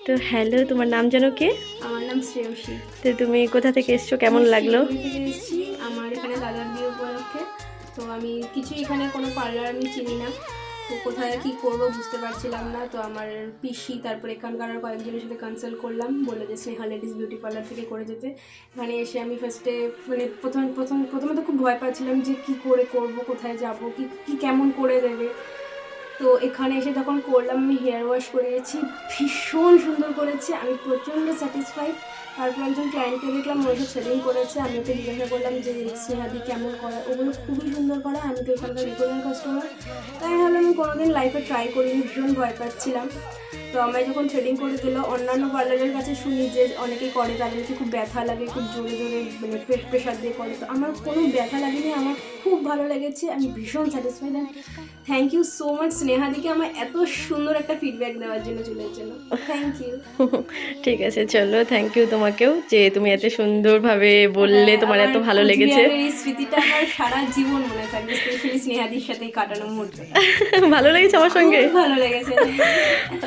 তো হ্যালো, তোমার নাম জানো কি? আমার নাম শ্রেয়সী। তো তুমি কোথা থেকে এসছো, কেমন লাগলো? থেকে এসেছি আমার এখানে দাদার বিয়ে উপলক্ষে। তো আমি কিছু এখানে কোনো পার্লার আমি চিনি না, তো কোথায় কি করব বুঝতে পারছিলাম না। তো আমার পিসি তারপরে এখানকার কয়েকজনের সাথে কনসাল্ট করলাম, বলে যে স্নেহা লেডিস বিউটি পার্লার থেকে করে যেতে। এখানে এসে আমি ফার্স্টে মানে প্রথমে তো খুব ভয় পাচ্ছিলাম যে কি করে করব, কোথায় যাব, কি কেমন করে দেবে। তো এখানে এসে যখন করলাম, আমি হেয়ার ওয়াশ করিয়েছি, ভীষণ সুন্দর করেছে, আমি প্রচণ্ড স্যাটিসফাইড। তারপর একজন ক্লায়েন্টকে দেখলাম, ওইটা থ্রেডিং করেছে, আমি ওকে জিজ্ঞাসা করলাম যে স্নেহাদি কেমন করা, ওগুলো খুবই সুন্দর করা, আমি তো এখানকার রেগুলার কাস্টমার। তাই ভাবলাম আমি কোনোদিন লাইফে ট্রাই করিনি, ভীষণ ভয় পাচ্ছিলাম। তো আমায় যখন থ্রেডিং করে দিল, অন্যান্য পার্লারের কাছে শুনি যে অনেকেই করে, তাদেরকে খুব ব্যথা লাগে, খুব জোরে জোরে মানে প্রেশার দিয়ে করে। তো আমার কোনো ব্যথা লাগেনি, আমার খুব ভালো লেগেছে, আমি ভীষণ satisfied. And thank you so much স্নেহাদিকে আমার এত সুন্দর একটা ফিডব্যাক দেওয়ার জন্য, চুলের জন্য থ্যাংক ইউ। ঠিক আছে, চলো, থ্যাংক ইউ তোমাকেও যে তুমি এত সুন্দরভাবে বললে, তোমার এত ভালো লেগেছে। এই স্মৃতিটা আমার সারা জীবন মনে থাকবে, স্পেশালি স্নেহাদির সাথে কাটানো মুহূর্তে। ভালো লেগেছে আমার সঙ্গে? ভালো লেগেছে।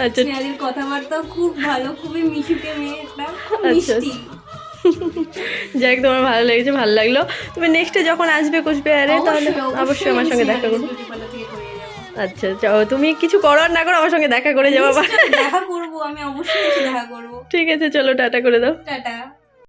আচ্ছা, স্নেহাদির কথাবার্তা খুব ভালো, খুবই মিশুকে মেয়ে, একটা খুব মিষ্টি। যাক, তোমার ভালো লেগেছে, ভালো লাগলো। তুমি নেক্সটে যখন আসবে কোচবিহারে, তাহলে অবশ্যই আমার সঙ্গে দেখা করো। আচ্ছা, তুমি কিছু করো আর না করো, আমার সঙ্গে দেখা করে যাবো। দেখা করবো, আমি অবশ্যই দেখা করবো। ঠিক আছে, চলো, টাটা করে দাও। টাটা।